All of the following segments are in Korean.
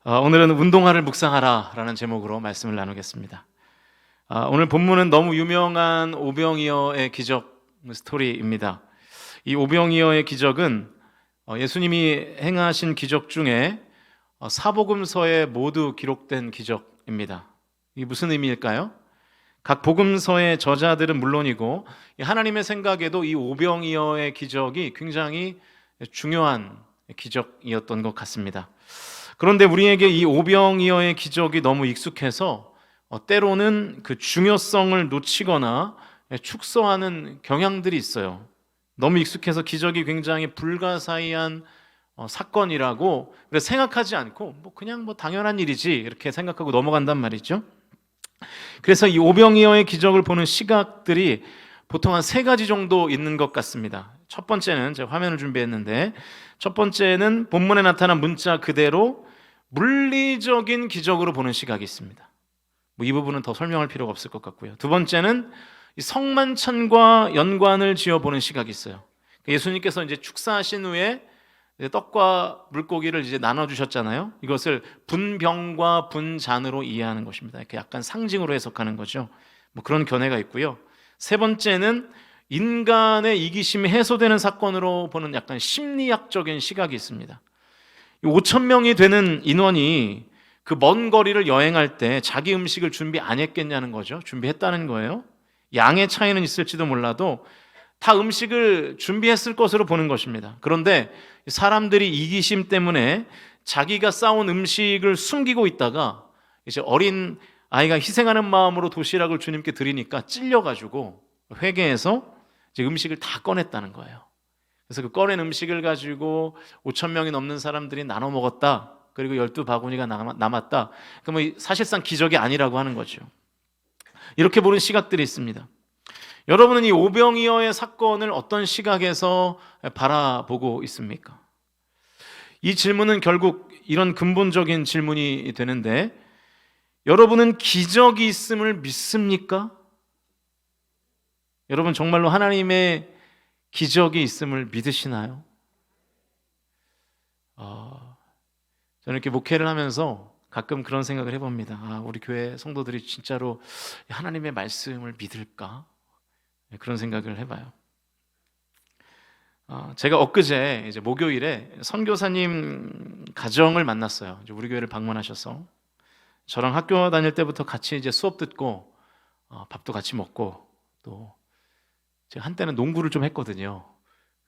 오늘은 운동화를 묵상하라 라는 제목으로 말씀을 나누겠습니다. 오늘 본문은 너무 유명한 오병이어의 기적 스토리입니다. 이 오병이어의 기적은 예수님이 행하신 기적 중에 사복음서에 모두 기록된 기적입니다. 이게 무슨 의미일까요? 각 복음서의 저자들은 물론이고 하나님의 생각에도 이 오병이어의 기적이 굉장히 중요한 기적이었던 것 같습니다. 그런데 우리에게 이 오병이어의 기적이 너무 익숙해서 때로는 그 중요성을 놓치거나 축소하는 경향들이 있어요. 너무 익숙해서 기적이 굉장히 불가사의한 사건이라고 생각하지 않고 그냥 당연한 일이지 이렇게 생각하고 넘어간단 말이죠. 그래서 이 오병이어의 기적을 보는 시각들이 보통 한 3가지 정도 있는 것 같습니다. 첫 번째는 제가 화면을 준비했는데, 첫 번째는 본문에 나타난 문자 그대로 물리적인 기적으로 보는 시각이 있습니다. 이 부분은 더 설명할 필요가 없을 것 같고요. 두 번째는 성만찬과 연관을 지어보는 시각이 있어요. 예수님께서 이제 축사하신 후에 떡과 물고기를 이제 나눠주셨잖아요. 이것을 분병과 분잔으로 이해하는 것입니다. 이렇게 약간 상징으로 해석하는 거죠. 그런 견해가 있고요. 세 번째는 인간의 이기심이 해소되는 사건으로 보는 약간 심리학적인 시각이 있습니다. 5,000명이 되는 인원이 그 먼 거리를 여행할 때 자기 음식을 준비 안 했겠냐는 거죠. 준비했다는 거예요. 양의 차이는 있을지도 몰라도 다 음식을 준비했을 것으로 보는 것입니다. 그런데 사람들이 이기심 때문에 자기가 싸온 음식을 숨기고 있다가 이제 어린 아이가 희생하는 마음으로 도시락을 주님께 드리니까 찔려가지고 회개해서 이제 음식을 다 꺼냈다는 거예요. 그래서 그 꺼낸 음식을 가지고 5,000명이 넘는 사람들이 나눠 먹었다. 그리고 12바구니가 남았다. 그러면 사실상 기적이 아니라고 하는 거죠. 이렇게 보는 시각들이 있습니다. 여러분은 이 오병이어의 사건을 어떤 시각에서 바라보고 있습니까? 이 질문은 결국 이런 근본적인 질문이 되는데, 여러분은 기적이 있음을 믿습니까? 여러분 정말로 하나님의 기적이 있음을 믿으시나요? 저는 이렇게 목회를 하면서 가끔 그런 생각을 해봅니다. 우리 교회 성도들이 진짜로 하나님의 말씀을 믿을까? 그런 생각을 해봐요. 제가 엊그제 이제 목요일에 선교사님 가정을 만났어요. 이제 우리 교회를 방문하셔서 저랑 학교 다닐 때부터 같이 이제 수업 듣고 밥도 같이 먹고, 또 제가 한때는 농구를 좀 했거든요.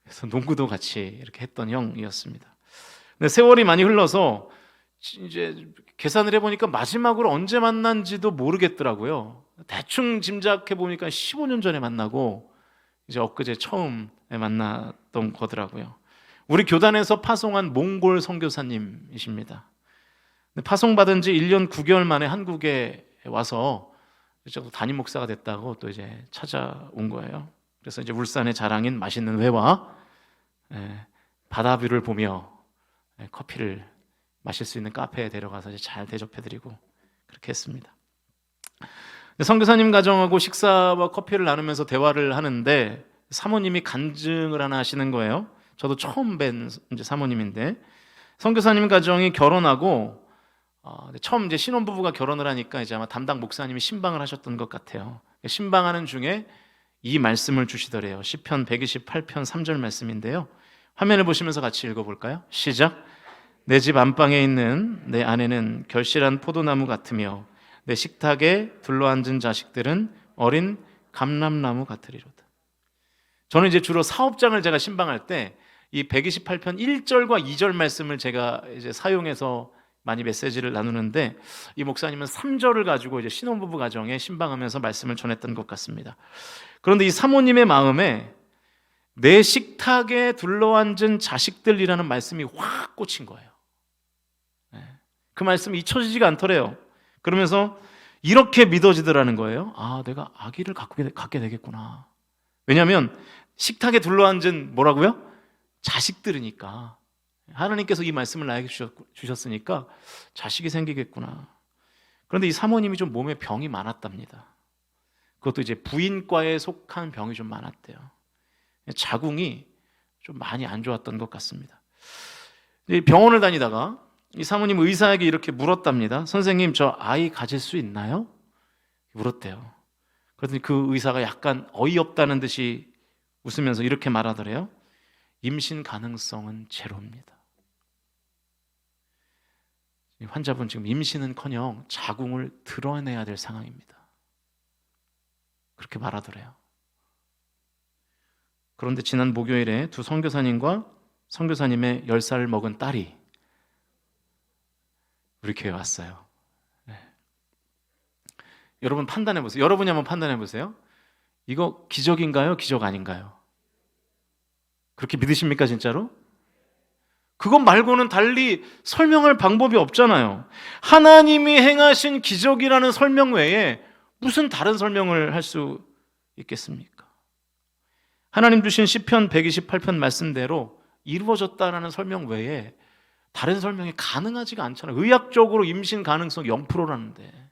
그래서 농구도 같이 이렇게 했던 형이었습니다. 근데 세월이 많이 흘러서 이제 계산을 해보니까 마지막으로 언제 만난지도 모르겠더라고요. 대충 짐작해 보니까 15년 전에 만나고 이제 엊그제 처음 만났던 거더라고요. 우리 교단에서 파송한 몽골 선교사님이십니다. 파송받은 지 1년 9개월 만에 한국에 와서 담임 목사가 됐다고 또 이제 찾아온 거예요. 그래서 이제 울산의 자랑인 맛있는 회와 바다뷰를 보며 커피를 마실 수 있는 카페에 데려가서 이제 잘 대접해드리고 그렇게 했습니다. 선교사님 가정하고 식사와 커피를 나누면서 대화를 하는데 사모님이 간증을 하나 하시는 거예요. 저도 처음 뵌 이제 사모님인데, 선교사님 가정이 결혼하고 처음 이제 신혼부부가 결혼을 하니까 이제 아마 담당 목사님이 신방을 하셨던 것 같아요. 신방하는 중에 이 말씀을 주시더래요. 시편 128편 3절 말씀인데요. 화면을 보시면서 같이 읽어볼까요? 시작. 내 집 안방에 있는 내 아내는 결실한 포도나무 같으며 내 식탁에 둘러앉은 자식들은 어린 감람나무 같으리로다. 저는 이제 주로 사업장을 제가 신방할 때 이 128편 1절과 2절 말씀을 제가 이제 사용해서 많이 메시지를 나누는데, 이 목사님은 3절을 가지고 이제 신혼부부 가정에 신방하면서 말씀을 전했던 것 같습니다. 그런데 이 사모님의 마음에 내 식탁에 둘러앉은 자식들이라는 말씀이 확 꽂힌 거예요. 그 말씀이 잊혀지지가 않더래요. 그러면서 이렇게 믿어지더라는 거예요. 내가 아기를 갖게 되겠구나. 왜냐하면 식탁에 둘러앉은 뭐라고요? 자식들이니까. 하나님께서 이 말씀을 나에게 주셨으니까 자식이 생기겠구나. 그런데 이 사모님이 좀 몸에 병이 많았답니다. 그것도 이제 부인과에 속한 병이 좀 많았대요. 자궁이 좀 많이 안 좋았던 것 같습니다. 병원을 다니다가 이 사모님 의사에게 이렇게 물었답니다. 선생님, 저 아이 가질 수 있나요? 물었대요. 그랬더니 그 의사가 약간 어이없다는 듯이 웃으면서 이렇게 말하더래요. 임신 가능성은 제로입니다. 환자분 지금 임신은커녕 자궁을 드러내야 될 상황입니다. 그렇게 말하더래요. 그런데 지난 목요일에 두 선교사님과 선교사님의 10살 먹은 딸이 우리 교회에 왔어요. 네. 여러분 판단해 보세요. 여러분이 한번 판단해 보세요. 이거 기적인가요? 기적 아닌가요? 그렇게 믿으십니까, 진짜로? 그것 말고는 달리 설명할 방법이 없잖아요. 하나님이 행하신 기적이라는 설명 외에 무슨 다른 설명을 할 수 있겠습니까? 하나님 주신 시편 128편 말씀대로 이루어졌다라는 설명 외에 다른 설명이 가능하지가 않잖아요. 의학적으로 임신 가능성 0%라는데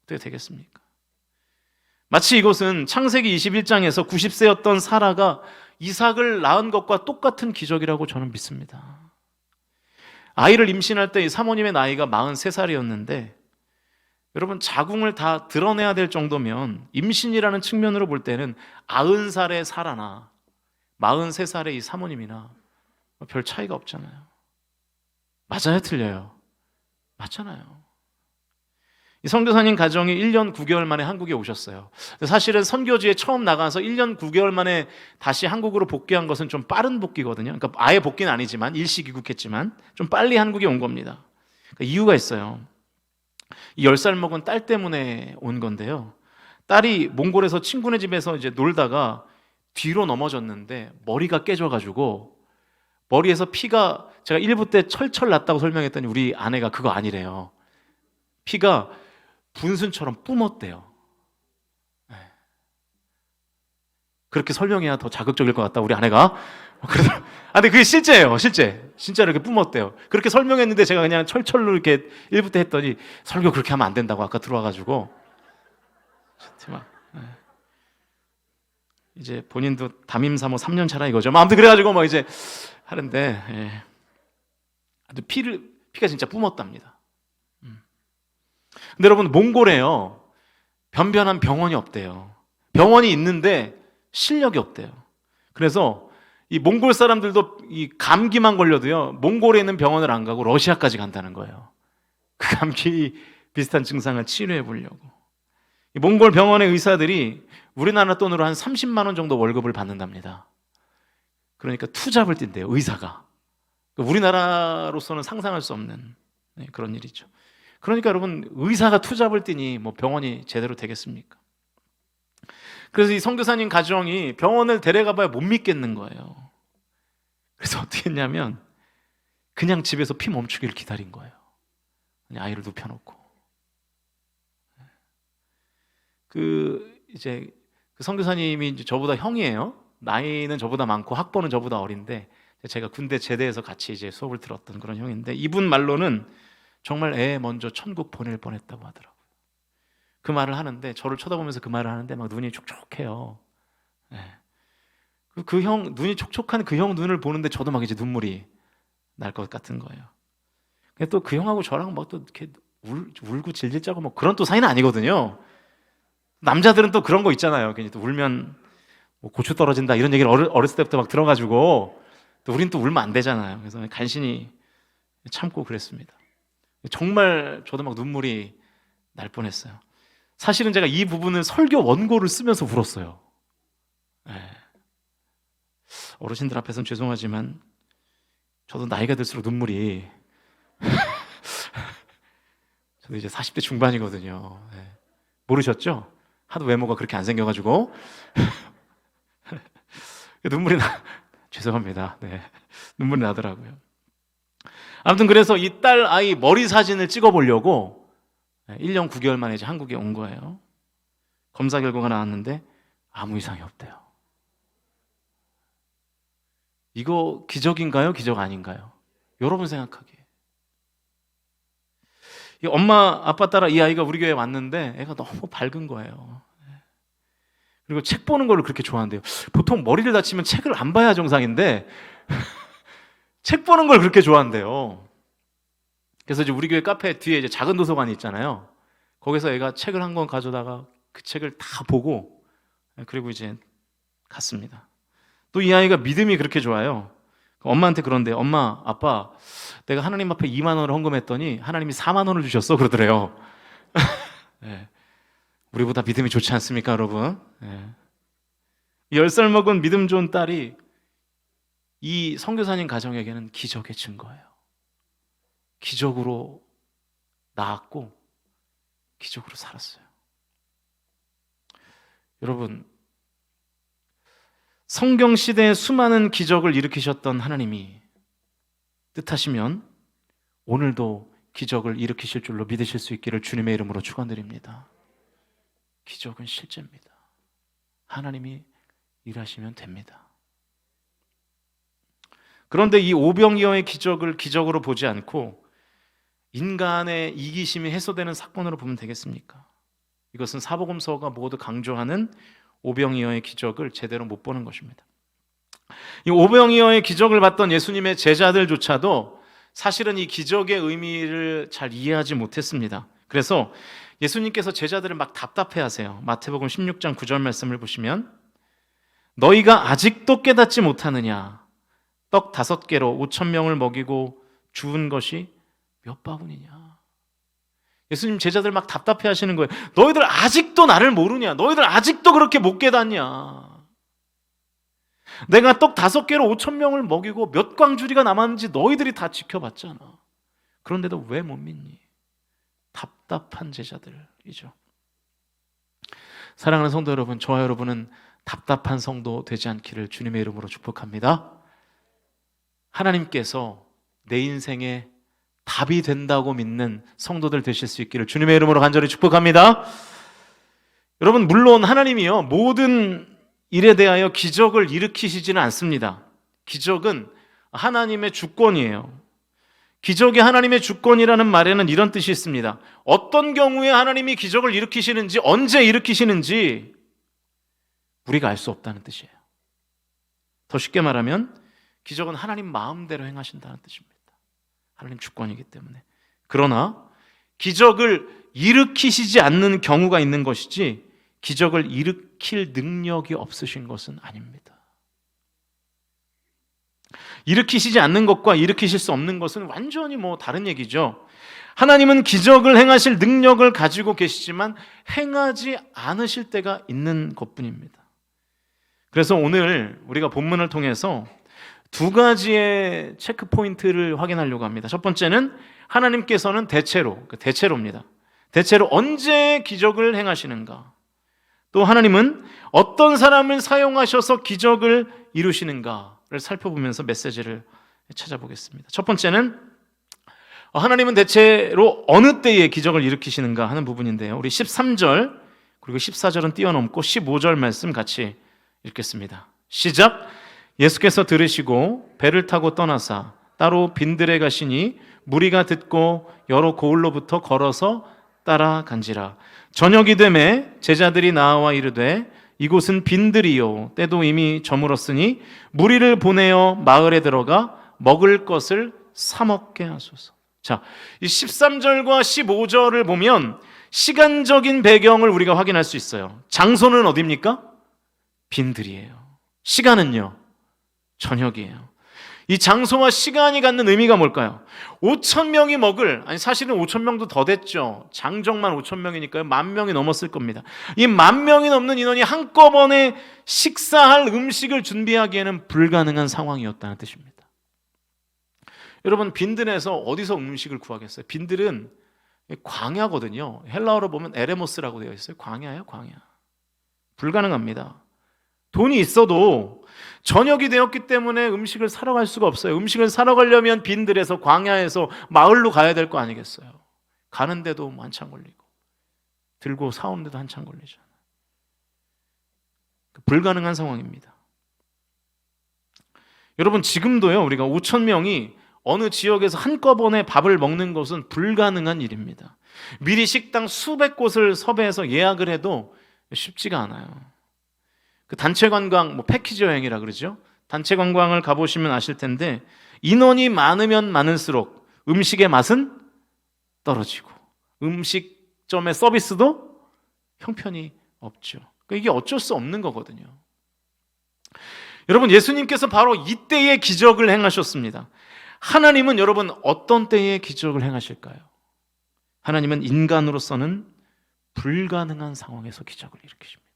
어떻게 되겠습니까? 마치 이것은 창세기 21장에서 90세였던 사라가 이삭을 낳은 것과 똑같은 기적이라고 저는 믿습니다. 아이를 임신할 때 사모님의 나이가 43살이었는데 여러분 자궁을 다 드러내야 될 정도면 임신이라는 측면으로 볼 때는 90살의 사라나 43살의 이 사모님이나 별 차이가 없잖아요. 맞아요? 틀려요? 맞잖아요. 이 선교사님 가정이 1년 9개월 만에 한국에 오셨어요. 사실은 선교지에 처음 나가서 1년 9개월 만에 다시 한국으로 복귀한 것은 좀 빠른 복귀거든요. 그러니까 아예 복귀는 아니지만 일시 귀국했지만 좀 빨리 한국에 온 겁니다. 그러니까 이유가 있어요. 이 10살 먹은 딸 때문에 온 건데요. 딸이 몽골에서 친구네 집에서 이제 놀다가 뒤로 넘어졌는데 머리가 깨져가지고 머리에서 피가 제가 1부 때 철철 났다고 설명했더니 우리 아내가 그거 아니래요. 피가 분순처럼 뿜었대요. 그렇게 설명해야 더 자극적일 것 같다 우리 아내가. 근데 그게 실제예요. 진짜로 이렇게 뿜었대요. 그렇게 설명했는데 제가 그냥 철철로 이렇게 1부 때 했더니 설교 그렇게 하면 안 된다고 아까 들어와가지고 이제 본인도 담임사모 3년 차라 이거죠. 아무튼 그래가지고 뭐 이제 하는데 피가 진짜 뿜었답니다. 근데 여러분 몽골에요 변변한 병원이 없대요. 병원이 있는데 실력이 없대요. 그래서 이 몽골 사람들도 이 감기만 걸려도요 몽골에 있는 병원을 안 가고 러시아까지 간다는 거예요. 그 감기 비슷한 증상을 치료해 보려고. 이 몽골 병원의 의사들이 우리나라 돈으로 한 30만 원 정도 월급을 받는답니다. 그러니까 투잡을 뛴대요 의사가. 우리나라로서는 상상할 수 없는 그런 일이죠. 그러니까 여러분 의사가 투잡을 뛰니 뭐 병원이 제대로 되겠습니까? 그래서 이 선교사님 가정이 병원을 데려가 봐야 못 믿겠는 거예요. 그래서 어떻게 했냐면 그냥 집에서 피 멈추기를 기다린 거예요. 그냥 아이를 눕혀놓고. 이제 그 선교사님이 이제 저보다 형이에요. 나이는 저보다 많고 학번은 저보다 어린데 제가 군대 제대해서 같이 이제 수업을 들었던 그런 형인데 이분 말로는 정말 애 먼저 천국 보낼 뻔했다고 하더라고요. 그 말을 하는데 저를 쳐다보면서 그 말을 하는데 막 눈이 촉촉해요. 그 형 눈이 촉촉한 그 형 눈을 보는데 저도 막 이제 눈물이 날 것 같은 거예요. 근데 또 그 형하고 저랑 뭐 또 이렇게 울고 질질 짜고 뭐 그런 또 사이는 아니거든요. 남자들은 또 그런 거 있잖아요. 괜히 또 울면 뭐 고추 떨어진다 이런 얘기를 어렸을 때부터 막 들어가지고 또 우린 또 울면 안 되잖아요. 그래서 간신히 참고 그랬습니다. 정말 저도 막 눈물이 날 뻔했어요. 사실은 제가 이 부분은 설교 원고를 쓰면서 울었어요. 어르신들 앞에서는 죄송하지만 저도 나이가 들수록 눈물이 저도 이제 40대 중반이거든요. 모르셨죠? 하도 외모가 그렇게 안 생겨가지고 눈물이 죄송합니다. 눈물이 나더라고요. 아무튼 그래서 이 딸 아이 머리 사진을 찍어보려고 1년 9개월 만에 이제 한국에 온 거예요. 검사 결과가 나왔는데 아무 이상이 없대요. 이거 기적인가요? 기적 아닌가요? 여러분 생각하기에. 이 엄마 아빠 따라 이 아이가 우리 교회에 왔는데 애가 너무 밝은 거예요. 그리고 책 보는 걸 그렇게 좋아한대요. 보통 머리를 다치면 책을 안 봐야 정상인데 책 보는 걸 그렇게 좋아한대요. 그래서 이제 우리 교회 카페 뒤에 이제 작은 도서관이 있잖아요. 거기서 애가 책을 한 권 가져다가 그 책을 다 보고 그리고 이제 갔습니다. 또 이 아이가 믿음이 그렇게 좋아요. 엄마한테 그런데 엄마, 아빠, 내가 하나님 앞에 2만 원을 헌금했더니 하나님이 4만 원을 주셨어 그러더래요. 네. 우리보다 믿음이 좋지 않습니까, 여러분? 네. 10살 먹은 믿음 좋은 딸이 이 선교사님 가정에게는 기적의 증거예요. 기적으로 낳았고 기적으로 살았어요. 여러분, 성경 시대에 수많은 기적을 일으키셨던 하나님이 뜻하시면 오늘도 기적을 일으키실 줄로 믿으실 수 있기를 주님의 이름으로 축원드립니다. 기적은 실제입니다. 하나님이 일하시면 됩니다. 그런데 이 오병이어의 기적을 기적으로 보지 않고 인간의 이기심이 해소되는 사건으로 보면 되겠습니까? 이것은 사복음서가 모두 강조하는 오병이어의 기적을 제대로 못 보는 것입니다. 이 오병이어의 기적을 봤던 예수님의 제자들조차도 사실은 이 기적의 의미를 잘 이해하지 못했습니다. 그래서 예수님께서 제자들을 막 답답해하세요. 마태복음 16장 9절 말씀을 보시면 너희가 아직도 깨닫지 못하느냐? 떡 5개로 5,000명을 먹이고 주운 것이 몇 바구니냐? 예수님 제자들 막 답답해 하시는 거예요. 너희들 아직도 나를 모르냐? 너희들 아직도 그렇게 못 깨닫냐? 내가 떡 5개로 5,000명을 먹이고 몇 광주리가 남았는지 너희들이 다 지켜봤잖아. 그런데도 왜 못 믿니? 답답한 제자들이죠. 사랑하는 성도 여러분, 저와 여러분은 답답한 성도 되지 않기를 주님의 이름으로 축복합니다. 하나님께서 내 인생에 답이 된다고 믿는 성도들 되실 수 있기를 주님의 이름으로 간절히 축복합니다. 여러분, 물론 하나님이요 모든 일에 대하여 기적을 일으키시지는 않습니다. 기적은 하나님의 주권이에요. 기적이 하나님의 주권이라는 말에는 이런 뜻이 있습니다. 어떤 경우에 하나님이 기적을 일으키시는지, 언제 일으키시는지 우리가 알 수 없다는 뜻이에요. 더 쉽게 말하면 기적은 하나님 마음대로 행하신다는 뜻입니다. 하나님 주권이기 때문에. 그러나 기적을 일으키시지 않는 경우가 있는 것이지 기적을 일으킬 능력이 없으신 것은 아닙니다. 일으키시지 않는 것과 일으키실 수 없는 것은 완전히 다른 얘기죠. 하나님은 기적을 행하실 능력을 가지고 계시지만 행하지 않으실 때가 있는 것뿐입니다. 그래서 오늘 우리가 본문을 통해서 2가지의 체크 포인트를 확인하려고 합니다. 첫 번째는 하나님께서는 대체로입니다. 대체로 언제 기적을 행하시는가? 또 하나님은 어떤 사람을 사용하셔서 기적을 이루시는가를 살펴보면서 메시지를 찾아보겠습니다. 첫 번째는 하나님은 대체로 어느 때에 기적을 일으키시는가 하는 부분인데요. 우리 13절 그리고 14절은 뛰어넘고 15절 말씀 같이 읽겠습니다. 시작! 예수께서 들으시고 배를 타고 떠나사 따로 빈들에 가시니 무리가 듣고 여러 고을로부터 걸어서 따라간지라. 저녁이 되매 제자들이 나와 이르되 이곳은 빈들이요 때도 이미 저물었으니 무리를 보내어 마을에 들어가 먹을 것을 사 먹게 하소서. 자, 이 13절과 15절을 보면 시간적인 배경을 우리가 확인할 수 있어요. 장소는 어디입니까? 빈들이에요. 시간은요? 저녁이에요. 이 장소와 시간이 갖는 의미가 뭘까요? 5,000명이 먹을, 사실은 5,000명도 더 됐죠. 장정만 5,000명이니까요. 10,000명이 넘었을 겁니다. 이 10,000명이 넘는 인원이 한꺼번에 식사할 음식을 준비하기에는 불가능한 상황이었다는 뜻입니다. 여러분, 빈들에서 어디서 음식을 구하겠어요? 빈들은 광야거든요. 헬라어로 보면 에레모스라고 되어 있어요. 광야예요, 광야. 불가능합니다. 돈이 있어도 저녁이 되었기 때문에 음식을 사러 갈 수가 없어요. 음식을 사러 가려면 빈들에서 광야에서 마을로 가야 될 거 아니겠어요? 가는데도 한참 걸리고 들고 사오는데도 한참 걸리잖아요. 불가능한 상황입니다. 여러분, 지금도요 우리가 5,000명이 어느 지역에서 한꺼번에 밥을 먹는 것은 불가능한 일입니다. 미리 식당 수백 곳을 섭외해서 예약을 해도 쉽지가 않아요. 그 단체 관광, 패키지 여행이라 그러죠. 단체 관광을 가보시면 아실 텐데 인원이 많으면 많을수록 음식의 맛은 떨어지고 음식점의 서비스도 형편이 없죠. 그러니까 이게 어쩔 수 없는 거거든요. 여러분, 예수님께서 바로 이때의 기적을 행하셨습니다. 하나님은 여러분 어떤 때에 기적을 행하실까요? 하나님은 인간으로서는 불가능한 상황에서 기적을 일으키십니다.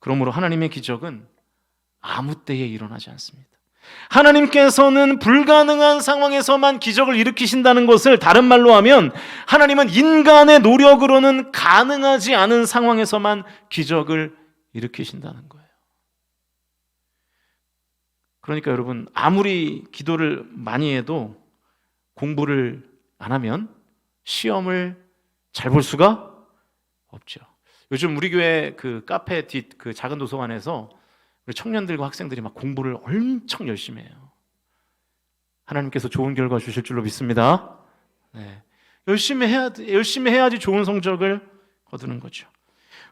그러므로 하나님의 기적은 아무 때에 일어나지 않습니다. 하나님께서는 불가능한 상황에서만 기적을 일으키신다는 것을 다른 말로 하면 하나님은 인간의 노력으로는 가능하지 않은 상황에서만 기적을 일으키신다는 거예요. 그러니까 여러분, 아무리 기도를 많이 해도 공부를 안 하면 시험을 잘 볼 수가 없죠. 요즘 우리 교회 그 카페 뒷 그 작은 도서관에서 우리 청년들과 학생들이 막 공부를 엄청 열심히 해요. 하나님께서 좋은 결과 주실 줄로 믿습니다. 네. 열심히 해야지 좋은 성적을 거두는 거죠.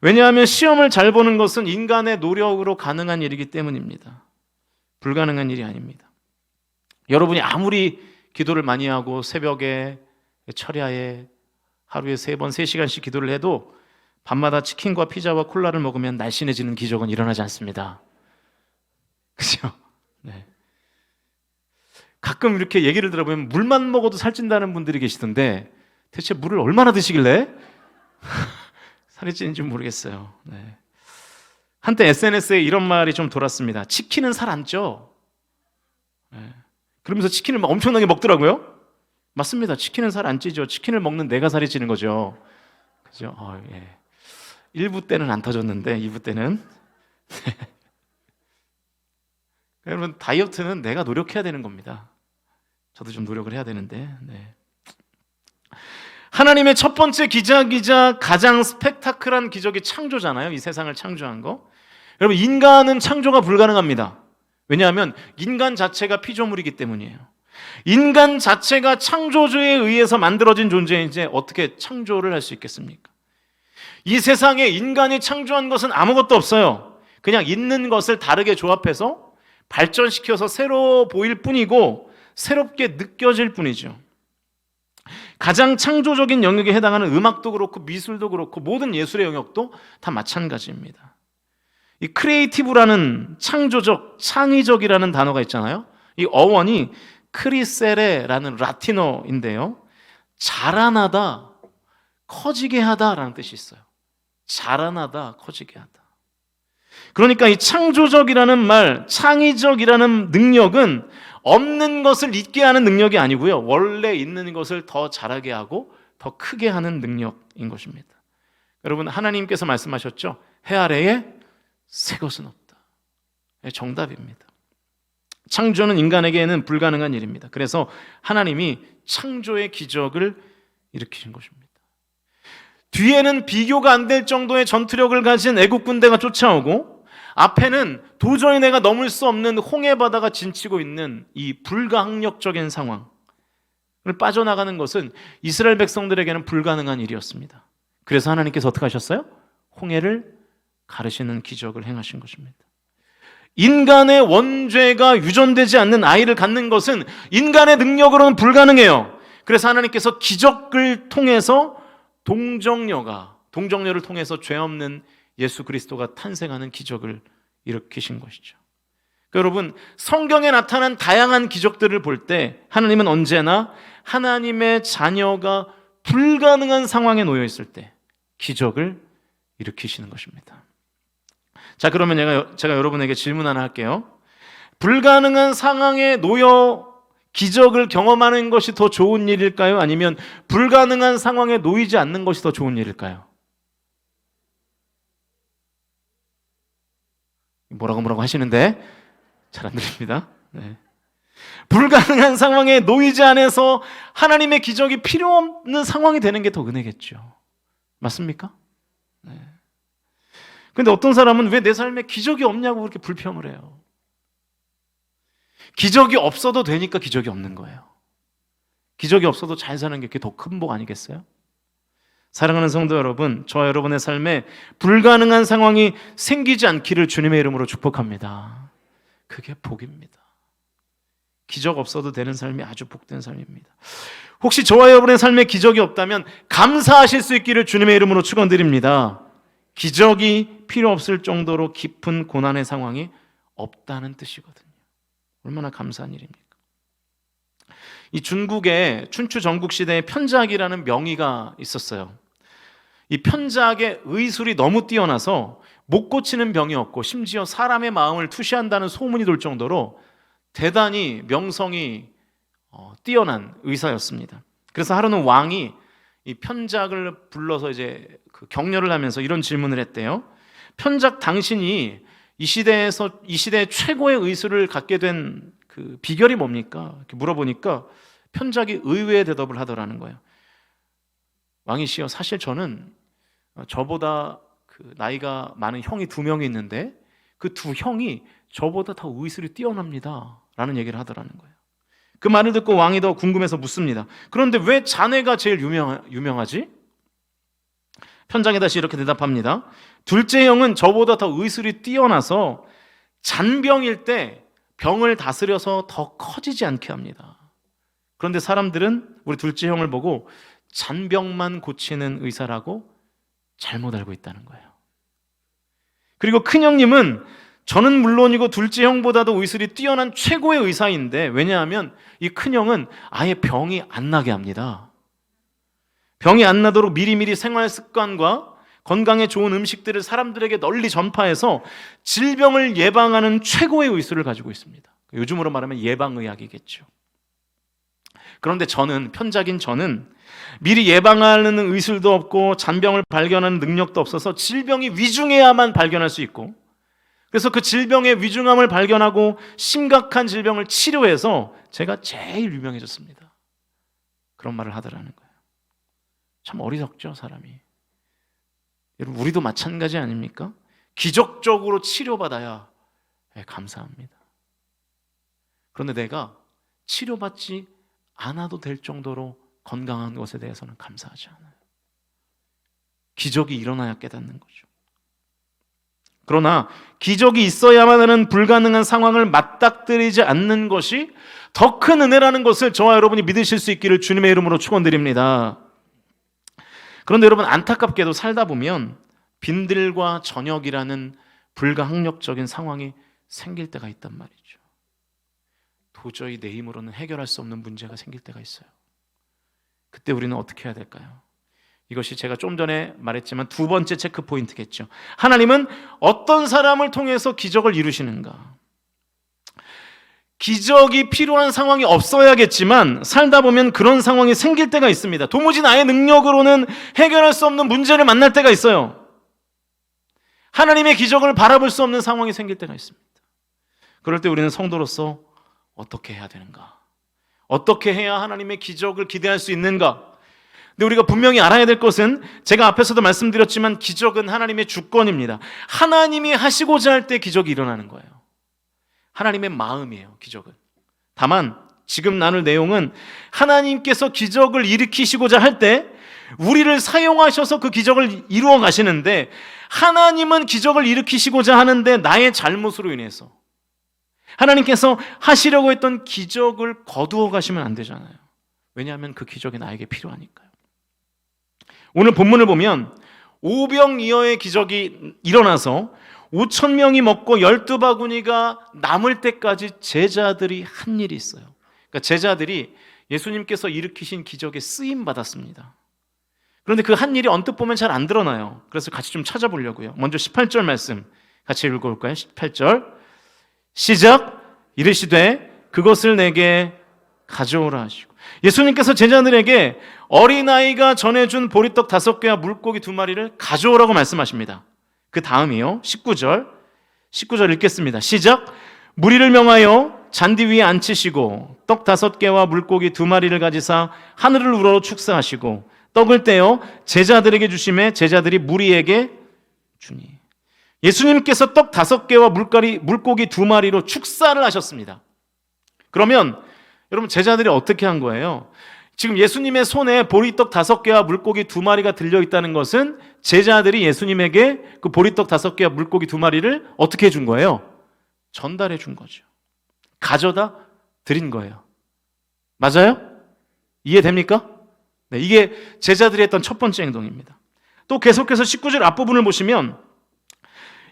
왜냐하면 시험을 잘 보는 것은 인간의 노력으로 가능한 일이기 때문입니다. 불가능한 일이 아닙니다. 여러분이 아무리 기도를 많이 하고 새벽에 철야에 하루에 3번 3시간씩 기도를 해도 밤마다 치킨과 피자와 콜라를 먹으면 날씬해지는 기적은 일어나지 않습니다. 그렇죠? 네. 가끔 이렇게 얘기를 들어보면 물만 먹어도 살찐다는 분들이 계시던데 대체 물을 얼마나 드시길래 살이 찌는지 모르겠어요. 네. 한때 SNS에 이런 말이 좀 돌았습니다. 치킨은 살 안 쪄. 네. 그러면서 치킨을 막 엄청나게 먹더라고요. 맞습니다. 치킨은 살 안 찌죠. 치킨을 먹는 내가 살이 찌는 거죠. 그죠? 예. 1부 때는 안 터졌는데 2부 때는 여러분, 다이어트는 내가 노력해야 되는 겁니다. 저도 좀 노력을 해야 되는데. 네. 하나님의 첫 번째 기적이자 가장 스펙타클한 기적이 창조잖아요. 이 세상을 창조한 거. 여러분, 인간은 창조가 불가능합니다. 왜냐하면 인간 자체가 피조물이기 때문이에요. 인간 자체가 창조주에 의해서 만들어진 존재인지 어떻게 창조를 할 수 있겠습니까? 이 세상에 인간이 창조한 것은 아무것도 없어요. 그냥 있는 것을 다르게 조합해서 발전시켜서 새로 보일 뿐이고 새롭게 느껴질 뿐이죠. 가장 창조적인 영역에 해당하는 음악도 그렇고 미술도 그렇고 모든 예술의 영역도 다 마찬가지입니다. 이 크리에이티브라는 창조적, 창의적이라는 단어가 있잖아요. 이 어원이 크리세레라는 라틴어인데요. 자라나다, 커지게 하다라는 뜻이 있어요. 자라나다, 커지게 하다. 그러니까 이 창조적이라는 말, 창의적이라는 능력은 없는 것을 있게 하는 능력이 아니고요. 원래 있는 것을 더 자라게 하고 더 크게 하는 능력인 것입니다. 여러분, 하나님께서 말씀하셨죠. 해 아래에 새 것은 없다. 정답입니다. 창조는 인간에게는 불가능한 일입니다. 그래서 하나님이 창조의 기적을 일으키신 것입니다. 뒤에는 비교가 안 될 정도의 전투력을 가진 애국 군대가 쫓아오고 앞에는 도저히 내가 넘을 수 없는 홍해 바다가 진치고 있는 이 불가항력적인 상황을 빠져나가는 것은 이스라엘 백성들에게는 불가능한 일이었습니다. 그래서 하나님께서 어떻게 하셨어요? 홍해를 가르시는 기적을 행하신 것입니다. 인간의 원죄가 유전되지 않는 아이를 갖는 것은 인간의 능력으로는 불가능해요. 그래서 하나님께서 기적을 통해서 동정녀를 통해서 죄 없는 예수 그리스도가 탄생하는 기적을 일으키신 것이죠. 그러니까 여러분, 성경에 나타난 다양한 기적들을 볼 때 하나님은 언제나 하나님의 자녀가 불가능한 상황에 놓여 있을 때 기적을 일으키시는 것입니다. 자, 그러면 제가 여러분에게 질문 하나 할게요. 불가능한 상황에 놓여 기적을 경험하는 것이 더 좋은 일일까요? 아니면 불가능한 상황에 놓이지 않는 것이 더 좋은 일일까요? 뭐라고 하시는데 잘 안 들립니다. 네. 불가능한 상황에 놓이지 않아서 하나님의 기적이 필요 없는 상황이 되는 게 더 은혜겠죠. 맞습니까? 네. 근데 어떤 사람은 왜 내 삶에 기적이 없냐고 그렇게 불평을 해요. 기적이 없어도 되니까 기적이 없는 거예요. 기적이 없어도 잘 사는 게 그게 더 큰 복 아니겠어요? 사랑하는 성도 여러분, 저와 여러분의 삶에 불가능한 상황이 생기지 않기를 주님의 이름으로 축복합니다. 그게 복입니다. 기적 없어도 되는 삶이 아주 복된 삶입니다. 혹시 저와 여러분의 삶에 기적이 없다면 감사하실 수 있기를 주님의 이름으로 축원드립니다. 기적이 필요 없을 정도로 깊은 고난의 상황이 없다는 뜻이거든요. 얼마나 감사한 일입니까? 이 중국의 춘추 전국 시대에 편작이라는 명의가 있었어요. 이 편작의 의술이 너무 뛰어나서 못 고치는 병이 없고 심지어 사람의 마음을 투시한다는 소문이 돌 정도로 대단히 명성이 뛰어난 의사였습니다. 그래서 하루는 왕이 이 편작을 불러서 이제 그 격려를 하면서 이런 질문을 했대요. 편작, 당신이 이 시대의 최고의 의술을 갖게 된 그 비결이 뭡니까? 이렇게 물어보니까 편작이 의외의 대답을 하더라는 거예요. 왕이시여, 사실 저는 저보다 그 나이가 많은 형이 2명이 있는데 그 2형이 저보다 더 의술이 뛰어납니다 라는 얘기를 하더라는 거예요. 그 말을 듣고 왕이 더 궁금해서 묻습니다. 그런데 왜 자네가 제일 유명하지? 편작이 다시 이렇게 대답합니다. 둘째 형은 저보다 더 의술이 뛰어나서 잔병일 때 병을 다스려서 더 커지지 않게 합니다. 그런데 사람들은 우리 둘째 형을 보고 잔병만 고치는 의사라고 잘못 알고 있다는 거예요. 그리고 큰 형님은 저는 물론이고 둘째 형보다도 의술이 뛰어난 최고의 의사인데, 왜냐하면 이 큰 형은 아예 병이 안 나게 합니다. 병이 안 나도록 미리미리 생활 습관과 건강에 좋은 음식들을 사람들에게 널리 전파해서 질병을 예방하는 최고의 의술을 가지고 있습니다. 요즘으로 말하면 예방의학이겠죠. 그런데 편작인 저는 미리 예방하는 의술도 없고 잔병을 발견하는 능력도 없어서 질병이 위중해야만 발견할 수 있고, 그래서 그 질병의 위중함을 발견하고 심각한 질병을 치료해서 제가 제일 유명해졌습니다. 그런 말을 하더라는 거예요. 참 어리석죠, 사람이. 여러분, 우리도 마찬가지 아닙니까? 기적적으로 치료받아야 감사합니다. 그런데 내가 치료받지 않아도 될 정도로 건강한 것에 대해서는 감사하지 않아요. 기적이 일어나야 깨닫는 거죠. 그러나 기적이 있어야만 하는 불가능한 상황을 맞닥뜨리지 않는 것이 더 큰 은혜라는 것을 저와 여러분이 믿으실 수 있기를 주님의 이름으로 축원드립니다. 그런데 여러분, 안타깝게도 살다 보면 빈들과 전역이라는 불가항력적인 상황이 생길 때가 있단 말이죠. 도저히 내 힘으로는 해결할 수 없는 문제가 생길 때가 있어요. 그때 우리는 어떻게 해야 될까요? 이것이 제가 좀 전에 말했지만 2번째 체크 포인트겠죠. 하나님은 어떤 사람을 통해서 기적을 이루시는가? 기적이 필요한 상황이 없어야겠지만 살다 보면 그런 상황이 생길 때가 있습니다. 도무지 나의 능력으로는 해결할 수 없는 문제를 만날 때가 있어요. 하나님의 기적을 바라볼 수 없는 상황이 생길 때가 있습니다. 그럴 때 우리는 성도로서 어떻게 해야 되는가? 어떻게 해야 하나님의 기적을 기대할 수 있는가? 근데 우리가 분명히 알아야 될 것은, 제가 앞에서도 말씀드렸지만 기적은 하나님의 주권입니다. 하나님이 하시고자 할 때 기적이 일어나는 거예요. 하나님의 마음이에요, 기적은. 다만 지금 나눌 내용은 하나님께서 기적을 일으키시고자 할 때 우리를 사용하셔서 그 기적을 이루어 가시는데, 하나님은 기적을 일으키시고자 하는데 나의 잘못으로 인해서 하나님께서 하시려고 했던 기적을 거두어 가시면 안 되잖아요. 왜냐하면 그 기적이 나에게 필요하니까요. 오늘 본문을 보면 오병이어의 기적이 일어나서 5,000명이 먹고 12바구니가 남을 때까지 제자들이 한 일이 있어요. 그러니까 제자들이 예수님께서 일으키신 기적에 쓰임 받았습니다. 그런데 그 한 일이 언뜻 보면 잘 안 드러나요. 그래서 같이 좀 찾아보려고요. 먼저 18절 말씀 같이 읽어볼까요? 18절 시작. 이르시되 그것을 내게 가져오라 하시고, 예수님께서 제자들에게 어린아이가 전해준 보리떡 5개와 물고기 2마리를 가져오라고 말씀하십니다. 그 다음이요, 19절 읽겠습니다. 시작. 무리를 명하여 잔디 위에 앉히시고 떡 5개와 물고기 2마리를 가지사 하늘을 우러러 축사하시고 떡을 떼어 제자들에게 주시매 제자들이 무리에게 주니. 예수님께서 떡 5개와 물고기 2마리로 축사를 하셨습니다. 그러면 여러분, 제자들이 어떻게 한 거예요? 지금 예수님의 손에 보리떡 5개와 물고기 2마리가 들려있다는 것은 제자들이 예수님에게 그 보리떡 5개와 물고기 2마리를 어떻게 해준 거예요? 전달해 준 거죠. 가져다 드린 거예요. 맞아요? 이해됩니까? 네, 이게 제자들이 했던 첫 번째 행동입니다. 또 계속해서 19절 앞부분을 보시면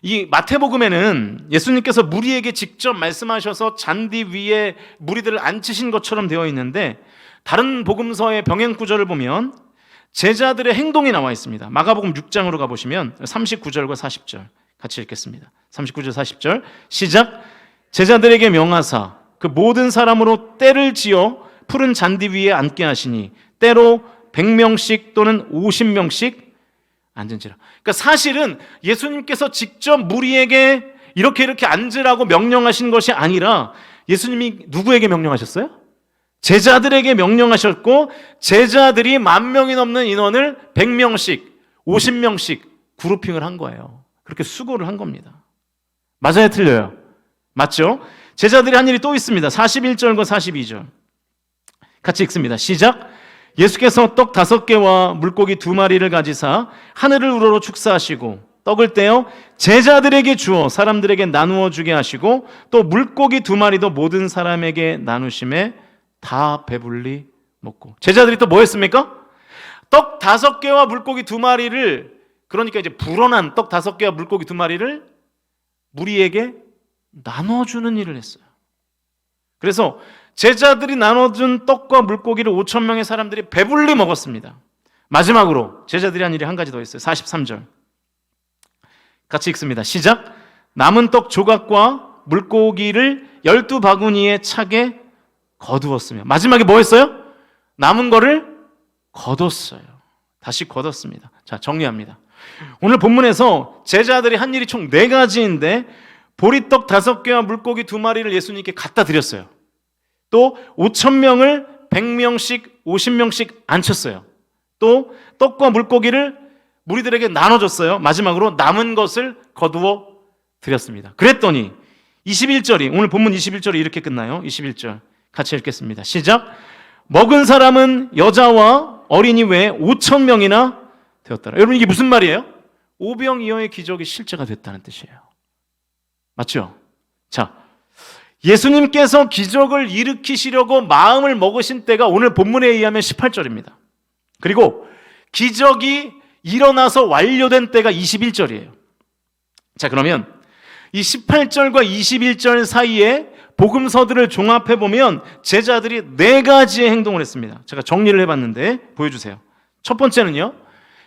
이 마태복음에는 예수님께서 무리에게 직접 말씀하셔서 잔디 위에 무리들을 앉히신 것처럼 되어 있는데, 다른 복음서의 병행 구절을 보면 제자들의 행동이 나와 있습니다. 마가복음 6장으로 가보시면 39절과 40절 같이 읽겠습니다. 39절 40절 시작. 제자들에게 명하사 그 모든 사람으로 떼를 지어 푸른 잔디 위에 앉게 하시니 때로 100명씩 또는 50명씩 앉은지라. 그러니까 사실은 예수님께서 직접 무리에게 이렇게 앉으라고 명령하신 것이 아니라 예수님이 누구에게 명령하셨어요? 제자들에게 명령하셨고, 제자들이 10,000명이 넘는 인원을 100명씩 50명씩 그룹핑을 한 거예요. 그렇게 수고를 한 겁니다. 맞아요, 틀려요? 맞죠? 제자들이 한 일이 또 있습니다. 41절과 42절 같이 읽습니다. 시작. 예수께서 떡 5개와 물고기 2마리를 가지사 하늘을 우러러 축사하시고 떡을 떼어 제자들에게 주어 사람들에게 나누어 주게 하시고 또 물고기 2마리도 모든 사람에게 나누심에 다 배불리 먹고. 제자들이 또 뭐 했습니까? 떡 5개와 물고기 2마리를, 그러니까 이제 불어난 떡 5개와 물고기 2마리를 무리에게 나눠주는 일을 했어요. 그래서 제자들이 나눠준 떡과 물고기를 5,000명의 사람들이 배불리 먹었습니다. 마지막으로 제자들이 한 일이 한 가지 더 있어요. 43절 같이 읽습니다. 시작. 남은 떡 조각과 물고기를 12바구니에 차게 거두었으며. 마지막에 뭐 했어요? 남은 거를 거뒀어요. 다시 거뒀습니다. 자, 정리합니다. 오늘 본문에서 제자들이 한 일이 총 4가지인데 보리떡 5개와 물고기 2마리를 예수님께 갖다 드렸어요. 또 5,000명을 100명씩 50명씩 앉혔어요. 또 떡과 물고기를 무리들에게 나눠줬어요. 마지막으로 남은 것을 거두어 드렸습니다. 그랬더니 21절이, 오늘 본문 21절이 이렇게 끝나요. 21절 같이 읽겠습니다. 시작. 먹은 사람은 여자와 어린이 외에 5,000명이나 되었더라. 여러분, 이게 무슨 말이에요? 오병이어의 기적이 실제가 됐다는 뜻이에요. 맞죠? 자, 예수님께서 기적을 일으키시려고 마음을 먹으신 때가 오늘 본문에 의하면 18절입니다. 그리고 기적이 일어나서 완료된 때가 21절이에요. 자, 그러면 이 18절과 21절 사이에 복음서들을 종합해 보면 제자들이 4가지의 행동을 했습니다. 제가 정리를 해봤는데 보여주세요. 첫 번째는요,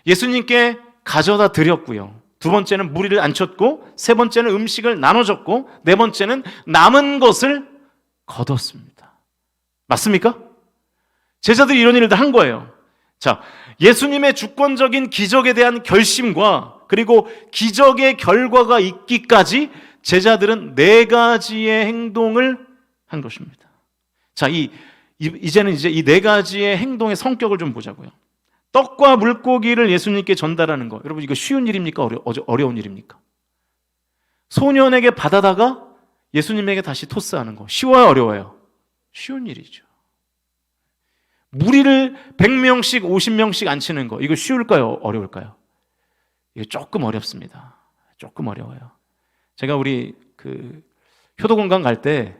예수님께 가져다 드렸고요. 두 번째는 무리를 앉혔고, 세 번째는 음식을 나눠줬고, 네 번째는 남은 것을 거뒀습니다. 맞습니까? 제자들이 이런 일을 다 한 거예요. 자, 예수님의 주권적인 기적에 대한 결심과 그리고 기적의 결과가 있기까지 제자들은 4가지의 행동을 한 것입니다. 자, 이제는 이 4가지의 행동의 성격을 좀 보자고요. 떡과 물고기를 예수님께 전달하는 거, 여러분 이거 쉬운 일입니까? 어려운 일입니까? 소년에게 받아다가 예수님에게 다시 토스하는 거, 쉬워요, 어려워요? 쉬운 일이죠. 무리를 100명씩 50명씩 앉히는 거, 이거 쉬울까요? 어려울까요? 이거 조금 어렵습니다. 조금 어려워요. 제가 우리 효도공간 갈 때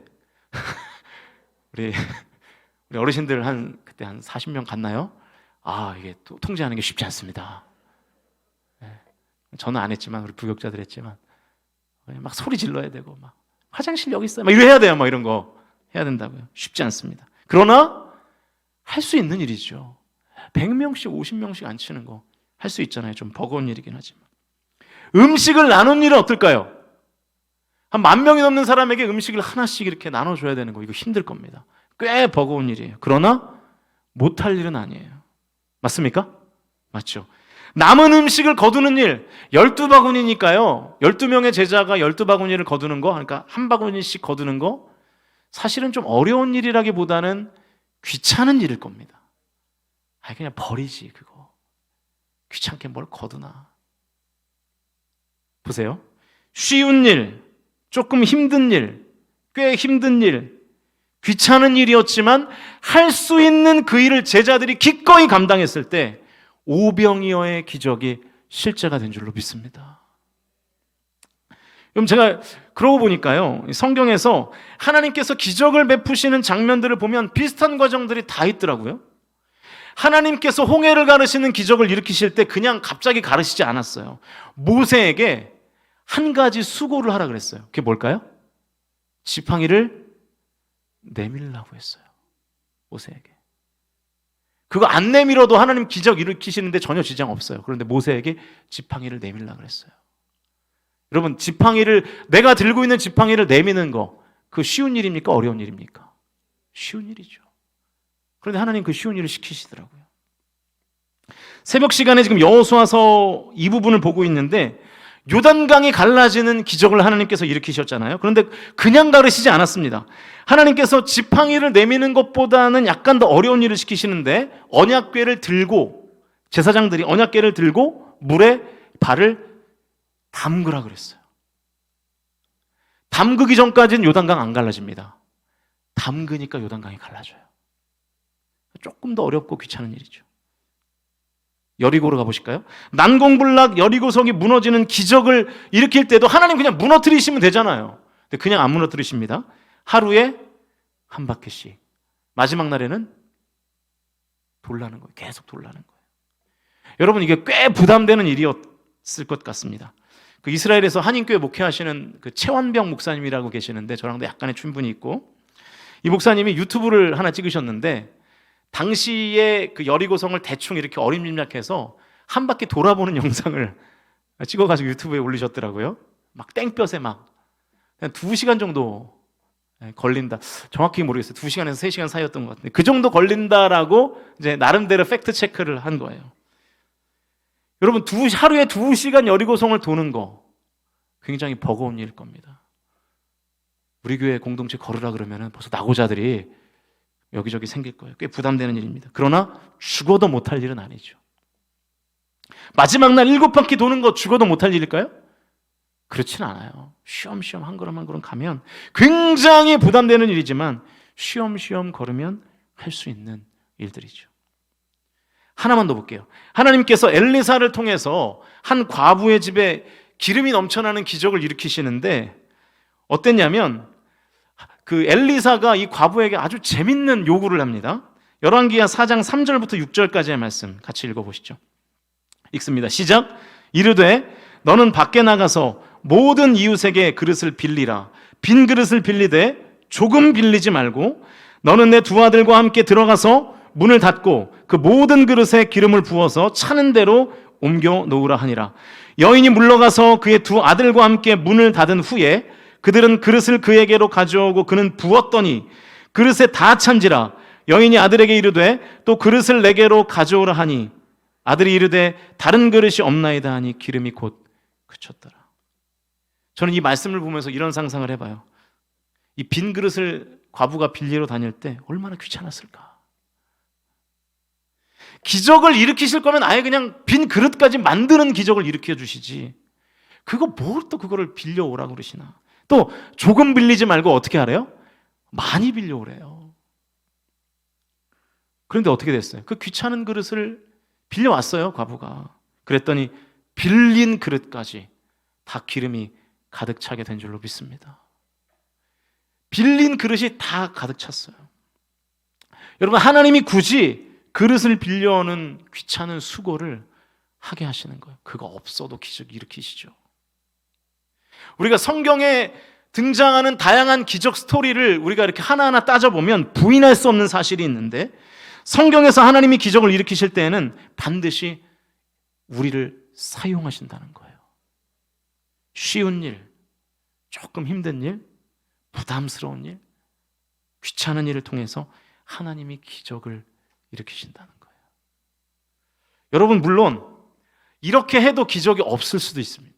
우리 어르신들 그때 한 40명 갔나요? 아, 이게 또 통제하는 게 쉽지 않습니다. 네. 저는 안 했지만 우리 부역자들 했지만 막 소리 질러야 되고 막 화장실 여기 있어요. 막 이래야 돼요. 막 이런 거 해야 된다고요. 쉽지 않습니다. 그러나 할 수 있는 일이죠. 100명씩 50명씩 앉히는 거 할 수 있잖아요. 좀 버거운 일이긴 하지만. 음식을 나눈 일은 어떨까요? 한 10,000명이 넘는 사람에게 음식을 하나씩 이렇게 나눠줘야 되는 거, 이거 힘들 겁니다. 꽤 버거운 일이에요. 그러나 못할 일은 아니에요. 맞습니까? 맞죠? 남은 음식을 거두는 일, 12바구니니까요. 12명의 제자가 12바구니를 거두는 거, 그러니까 한 바구니씩 거두는 거, 사실은 좀 어려운 일이라기보다는 귀찮은 일일 겁니다. 아니, 그냥 버리지, 그거. 귀찮게 뭘 거두나. 보세요. 쉬운 일, 조금 힘든 일, 꽤 힘든 일, 귀찮은 일이었지만 할 수 있는 그 일을 제자들이 기꺼이 감당했을 때 오병이어의 기적이 실제가 된 줄로 믿습니다. 그럼 제가 그러고 보니까요, 성경에서 하나님께서 기적을 베푸시는 장면들을 보면 비슷한 과정들이 다 있더라고요. 하나님께서 홍해를 가르시는 기적을 일으키실 때 그냥 갑자기 가르시지 않았어요. 모세에게 한 가지 수고를 하라 그랬어요. 그게 뭘까요? 지팡이를 내밀라고 했어요. 모세에게. 그거 안 내밀어도 하나님 기적 일으키시는데 전혀 지장 없어요. 그런데 모세에게 지팡이를 내밀라고 그랬어요. 여러분, 내가 들고 있는 지팡이를 내미는 거, 그 쉬운 일입니까? 어려운 일입니까? 쉬운 일이죠. 그런데 하나님 그 쉬운 일을 시키시더라고요. 새벽 시간에 지금 여호수아서 이 부분을 보고 있는데 요단강이 갈라지는 기적을 하나님께서 일으키셨잖아요. 그런데 그냥 가르치지 않았습니다. 하나님께서 지팡이를 내미는 것보다는 약간 더 어려운 일을 시키시는데 언약궤를 들고, 제사장들이 언약궤를 들고 물에 발을 담그라 그랬어요. 담그기 전까지는 요단강 안 갈라집니다. 담그니까 요단강이 갈라져요. 조금 더 어렵고 귀찮은 일이죠. 여리고로 가보실까요? 난공불락 여리고성이 무너지는 기적을 일으킬 때도 하나님 그냥 무너뜨리시면 되잖아요. 근데 그냥 안 무너뜨리십니다. 하루에 한 바퀴씩. 마지막 날에는 돌라는 거예요. 계속 돌라는 거예요. 여러분, 이게 꽤 부담되는 일이었을 것 같습니다. 그 이스라엘에서 한인교회 목회하시는 그 최완병 목사님이라고 계시는데 저랑도 약간의 친분이 있고, 이 목사님이 유튜브를 하나 찍으셨는데 당시에 그 여리고성을 대충 이렇게 어림짐작해서 한 바퀴 돌아보는 영상을 찍어가지고 유튜브에 올리셨더라고요. 막 땡볕에 막 한 2시간 정도 걸린다. 정확히 모르겠어요. 2시간에서 3시간 사이였던 것 같은데 그 정도 걸린다라고 이제 나름대로 팩트 체크를 한 거예요. 여러분, 하루에 2시간 여리고성을 도는 거 굉장히 버거운 일일 겁니다. 우리 교회 공동체 걸으라 그러면 벌써 낙오자들이 여기저기 생길 거예요. 꽤 부담되는 일입니다. 그러나 죽어도 못할 일은 아니죠. 마지막 날 7바퀴 도는 거 죽어도 못할 일일까요? 그렇진 않아요. 쉬엄쉬엄 한 걸음 한 걸음 가면 굉장히 부담되는 일이지만 쉬엄쉬엄 걸으면 할 수 있는 일들이죠. 하나만 더 볼게요. 하나님께서 엘리사를 통해서 한 과부의 집에 기름이 넘쳐나는 기적을 일으키시는데 어땠냐면 그 엘리사가 이 과부에게 아주 재밌는 요구를 합니다. 열왕기하 4장 3절부터 6절까지의 말씀 같이 읽어보시죠. 읽습니다. 시작. 이르되 너는 밖에 나가서 모든 이웃에게 그릇을 빌리라. 빈 그릇을 빌리되 조금 빌리지 말고 너는 내 두 아들과 함께 들어가서 문을 닫고 그 모든 그릇에 기름을 부어서 차는 대로 옮겨 놓으라 하니라. 여인이 물러가서 그의 두 아들과 함께 문을 닫은 후에 그들은 그릇을 그에게로 가져오고 그는 부었더니 그릇에 다 찬지라. 여인이 아들에게 이르되 또 그릇을 내게로 가져오라 하니 아들이 이르되 다른 그릇이 없나이다 하니 기름이 곧 그쳤더라. 저는 이 말씀을 보면서 이런 상상을 해봐요. 이 빈 그릇을 과부가 빌리러 다닐 때 얼마나 귀찮았을까. 기적을 일으키실 거면 아예 그냥 빈 그릇까지 만드는 기적을 일으켜 주시지. 그거 뭘 또 그거를 빌려오라고 그러시나. 또 조금 빌리지 말고 어떻게 하래요? 많이 빌려오래요. 그런데 어떻게 됐어요? 그 귀찮은 그릇을 빌려왔어요, 과부가. 그랬더니 빌린 그릇까지 다 기름이 가득 차게 된 줄로 믿습니다. 빌린 그릇이 다 가득 찼어요. 여러분, 하나님이 굳이 그릇을 빌려오는 귀찮은 수고를 하게 하시는 거예요. 그거 없어도 기적 일으키시죠. 우리가 성경에 등장하는 다양한 기적 스토리를 우리가 이렇게 하나하나 따져보면 부인할 수 없는 사실이 있는데 성경에서 하나님이 기적을 일으키실 때에는 반드시 우리를 사용하신다는 거예요. 쉬운 일, 조금 힘든 일, 부담스러운 일, 귀찮은 일을 통해서 하나님이 기적을 일으키신다는 거예요. 여러분, 물론 이렇게 해도 기적이 없을 수도 있습니다.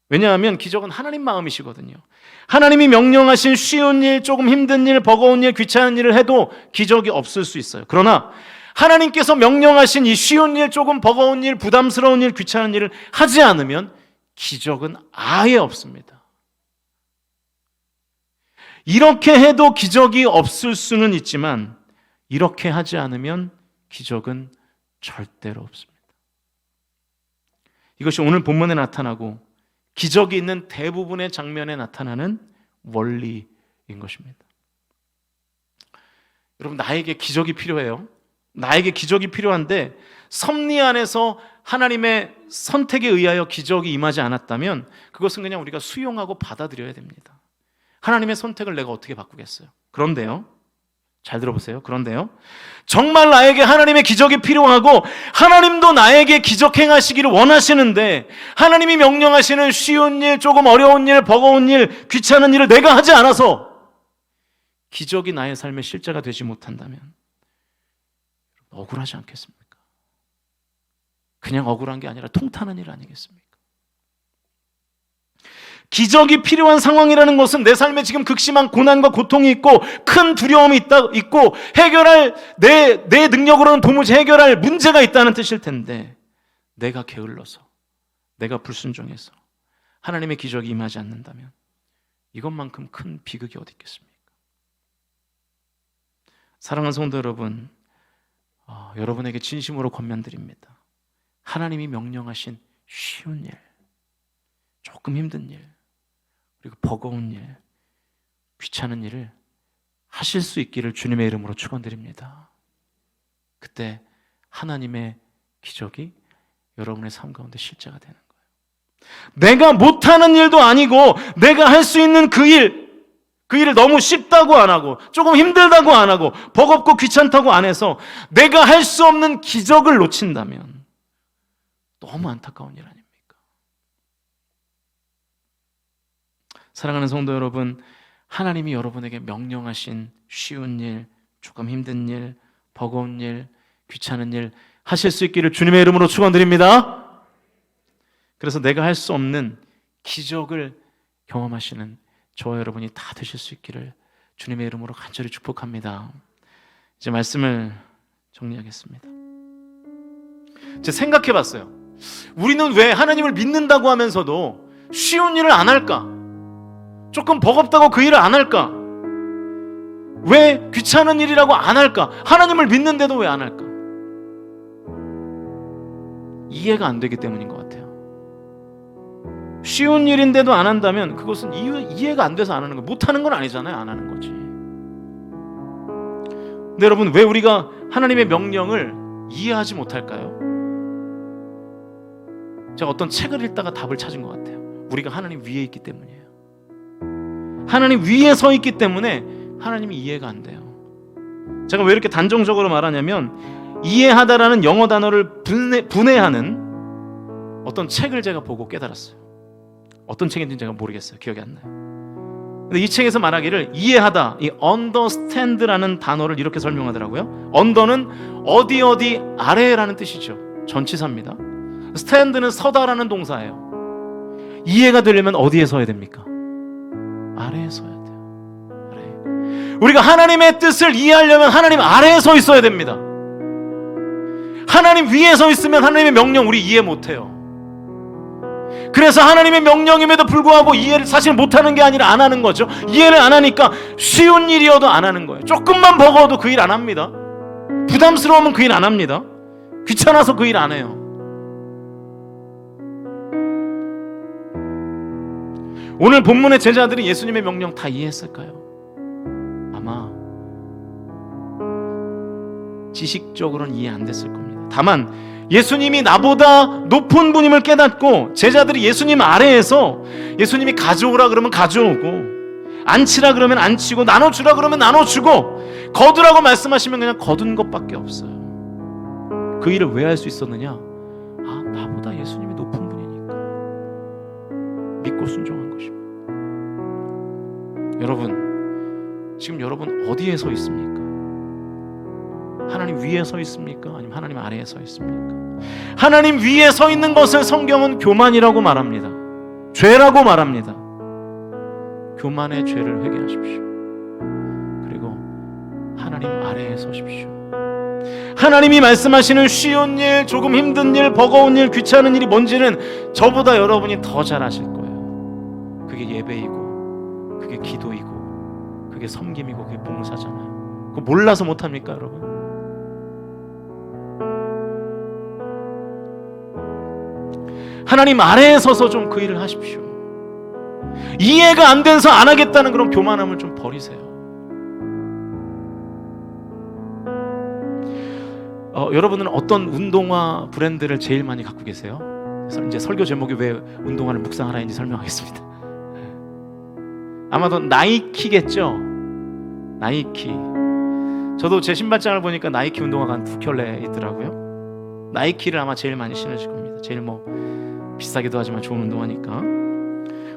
왜냐하면 기적은 하나님 마음이시거든요. 하나님이 명령하신 쉬운 일, 조금 힘든 일, 버거운 일, 귀찮은 일을 해도 기적이 없을 수 있어요. 그러나 하나님께서 명령하신 이 쉬운 일, 조금 버거운 일, 부담스러운 일, 귀찮은 일을 하지 않으면 기적은 아예 없습니다. 이렇게 해도 기적이 없을 수는 있지만 이렇게 하지 않으면 기적은 절대로 없습니다. 이것이 오늘 본문에 나타나고 기적이 있는 대부분의 장면에 나타나는 원리인 것입니다. 여러분, 나에게 기적이 필요해요. 나에게 기적이 필요한데 섭리 안에서 하나님의 선택에 의하여 기적이 임하지 않았다면 그것은 그냥 우리가 수용하고 받아들여야 됩니다. 하나님의 선택을 내가 어떻게 바꾸겠어요? 그런데요, 잘 들어보세요. 그런데요, 정말 나에게 하나님의 기적이 필요하고 하나님도 나에게 기적 행하시기를 원하시는데 하나님이 명령하시는 쉬운 일, 조금 어려운 일, 버거운 일, 귀찮은 일을 내가 하지 않아서 기적이 나의 삶의 실제가 되지 못한다면 억울하지 않겠습니까? 그냥 억울한 게 아니라 통타는 일 아니겠습니까? 기적이 필요한 상황이라는 것은 내 삶에 지금 극심한 고난과 고통이 있고 큰 두려움이 있고 해결할 내 능력으로는 도무지 해결할 문제가 있다는 뜻일 텐데 내가 게을러서, 내가 불순종해서 하나님의 기적이 임하지 않는다면 이것만큼 큰 비극이 어디 있겠습니까? 사랑하는 성도 여러분, 여러분에게 진심으로 권면드립니다. 하나님이 명령하신 쉬운 일, 조금 힘든 일, 그리고 버거운 일, 귀찮은 일을 하실 수 있기를 주님의 이름으로 축원드립니다. 그때 하나님의 기적이 여러분의 삶 가운데 실제가 되는 거예요. 내가 못하는 일도 아니고 내가 할 수 있는 그 일을 너무 쉽다고 안 하고 조금 힘들다고 안 하고 버겁고 귀찮다고 안 해서 내가 할 수 없는 기적을 놓친다면 너무 안타까운 일 아닙니까? 사랑하는 성도 여러분, 하나님이 여러분에게 명령하신 쉬운 일, 조금 힘든 일, 버거운 일, 귀찮은 일 하실 수 있기를 주님의 이름으로 축원드립니다. 그래서 내가 할 수 없는 기적을 경험하시는 저와 여러분이 다 되실 수 있기를 주님의 이름으로 간절히 축복합니다. 이제 말씀을 정리하겠습니다. 제가 생각해 봤어요. 우리는 왜 하나님을 믿는다고 하면서도 쉬운 일을 안 할까? 조금 버겁다고 그 일을 안 할까? 왜 귀찮은 일이라고 안 할까? 하나님을 믿는데도 왜 안 할까? 이해가 안 되기 때문인 것 같아요. 쉬운 일인데도 안 한다면 그것은 이해가 안 돼서 안 하는 거예요. 못하는 건 아니잖아요. 안 하는 거지. 근데 여러분, 왜 우리가 하나님의 명령을 이해하지 못할까요? 제가 어떤 책을 읽다가 답을 찾은 것 같아요. 우리가 하나님 위에 있기 때문이에요. 하나님 위에 서 있기 때문에 하나님이 이해가 안 돼요. 제가 왜 이렇게 단정적으로 말하냐면 이해하다라는 영어 단어를 분해하는 어떤 책을 제가 보고 깨달았어요. 어떤 책인지는 제가 모르겠어요. 기억이 안 나요. 근데 이 책에서 말하기를 이해하다, 이 understand라는 단어를 이렇게 설명하더라고요. under는 어디 아래라는 뜻이죠. 전치사입니다. stand는 서다라는 동사예요. 이해가 되려면 어디에 서야 됩니까? 아래에 서야 돼요. 아래. 우리가 하나님의 뜻을 이해하려면 하나님 아래에 서 있어야 됩니다. 하나님 위에 서 있으면 하나님의 명령 우리 이해 못해요. 그래서 하나님의 명령임에도 불구하고 이해를 사실 못하는 게 아니라 안 하는 거죠. 이해를 안 하니까 쉬운 일이어도 안 하는 거예요. 조금만 버거워도 그 일 안 합니다. 부담스러우면 그 일 안 합니다. 귀찮아서 그 일 안 해요. 오늘 본문의 제자들이 예수님의 명령 다 이해했을까요? 아마 지식적으로는 이해 안 됐을 겁니다. 다만 예수님이 나보다 높은 분임을 깨닫고 제자들이 예수님 아래에서 예수님이 가져오라 그러면 가져오고 앉히라 그러면 앉히고 나눠주라 그러면 나눠주고 거두라고 말씀하시면 그냥 거둔 것밖에 없어요. 그 일을 왜 할 수 있었느냐? 나보다 예수님이 높은 분이니까 믿고 순종한 것입니다. 여러분, 지금 여러분 어디에 서 있습니까? 하나님 위에 서 있습니까? 아니면 하나님 아래에 서 있습니까? 하나님 위에 서 있는 것을 성경은 교만이라고 말합니다. 죄라고 말합니다. 교만의 죄를 회개하십시오. 그리고 하나님 아래에 서십시오. 하나님이 말씀하시는 쉬운 일, 조금 힘든 일, 버거운 일, 귀찮은 일이 뭔지는 저보다 여러분이 더 잘 아실 거예요. 그게 예배이고 그게 기도이고 그게 섬김이고 그게 봉사잖아요. 그거 몰라서 못합니까 여러분? 하나님 아래에 서서 좀 그 일을 하십시오. 이해가 안 돼서 안 하겠다는 그런 교만함을 좀 버리세요. 여러분은 어떤 운동화 브랜드를 제일 많이 갖고 계세요? 그래서 이제 설교 제목이 왜 운동화를 묵상하라인지 설명하겠습니다. 아마도 나이키겠죠? 나이키. 저도 제 신발장을 보니까 나이키 운동화가 한 2켤레 있더라고요. 나이키를 아마 제일 많이 신으실 겁니다. 제일 비싸기도 하지만 좋은 운동화니까.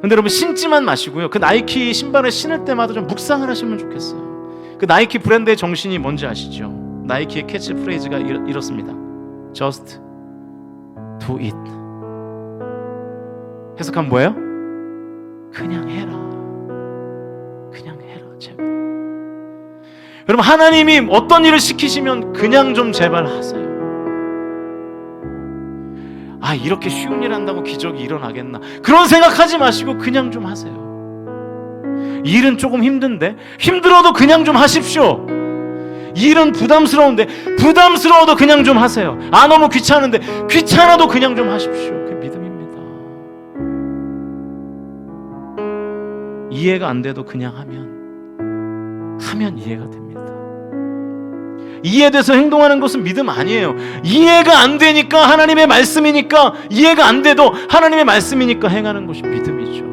근데 여러분 신지만 마시고요, 그 나이키 신발을 신을 때마다 좀 묵상을 하시면 좋겠어요. 그 나이키 브랜드의 정신이 뭔지 아시죠? 나이키의 캐치프레이즈가 이렇습니다. Just do it. 해석하면 뭐예요? 그냥 해라. 그냥 해라, 제발. 여러분, 하나님이 어떤 일을 시키시면 그냥 좀 제발 하세요. 이렇게 쉬운 일 한다고 기적이 일어나겠나, 그런 생각하지 마시고 그냥 좀 하세요. 일은 조금 힘든데, 힘들어도 그냥 좀 하십시오. 일은 부담스러운데, 부담스러워도 그냥 좀 하세요. 너무 귀찮은데, 귀찮아도 그냥 좀 하십시오. 그게 믿음입니다. 이해가 안 돼도 그냥 하면 이해가 됩니다. 이해돼서 행동하는 것은 믿음 아니에요. 이해가 안 되니까, 하나님의 말씀이니까, 이해가 안 돼도 하나님의 말씀이니까 행하는 것이 믿음이죠.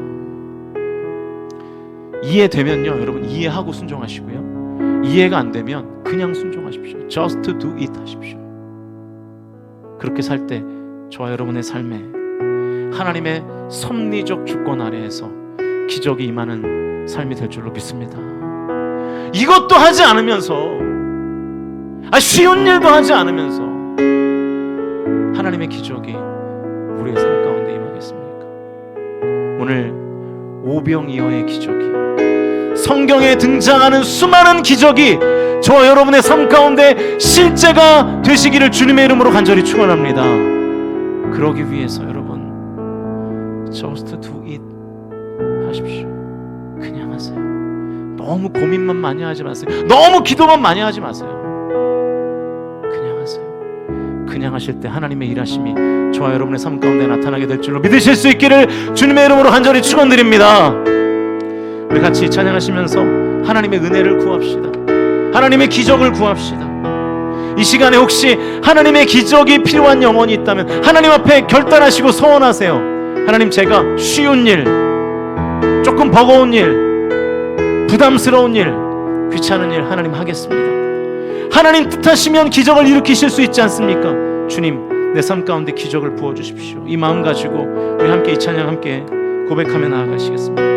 이해되면요, 여러분 이해하고 순종하시고요, 이해가 안 되면 그냥 순종하십시오. Just do it 하십시오. 그렇게 살 때 저와 여러분의 삶에 하나님의 섭리적 주권 아래에서 기적이 임하는 삶이 될 줄로 믿습니다. 이것도 하지 않으면서, 쉬운 일도 하지 않으면서 하나님의 기적이 우리의 삶 가운데 임하겠습니까? 오늘 오병이어의 기적이, 성경에 등장하는 수많은 기적이 저와 여러분의 삶 가운데 실제가 되시기를 주님의 이름으로 간절히 축원합니다. 그러기 위해서 여러분, Just do it 하십시오. 그냥 하세요. 너무 고민만 많이 하지 마세요. 너무 기도만 많이 하지 마세요. 그냥 하실 때 하나님의 일하심이 저와 여러분의 삶 가운데 나타나게 될 줄로 믿으실 수 있기를 주님의 이름으로 간절히 축원드립니다. 우리 같이 찬양하시면서 하나님의 은혜를 구합시다. 하나님의 기적을 구합시다. 이 시간에 혹시 하나님의 기적이 필요한 영혼이 있다면 하나님 앞에 결단하시고 서원하세요. 하나님, 제가 쉬운 일, 조금 버거운 일, 부담스러운 일, 귀찮은 일 하나님 하겠습니다. 하나님 뜻하시면 기적을 일으키실 수 있지 않습니까? 주님, 내 삶 가운데 기적을 부어주십시오. 이 마음 가지고 우리 함께 이 찬양 함께 고백하며 나아가시겠습니다.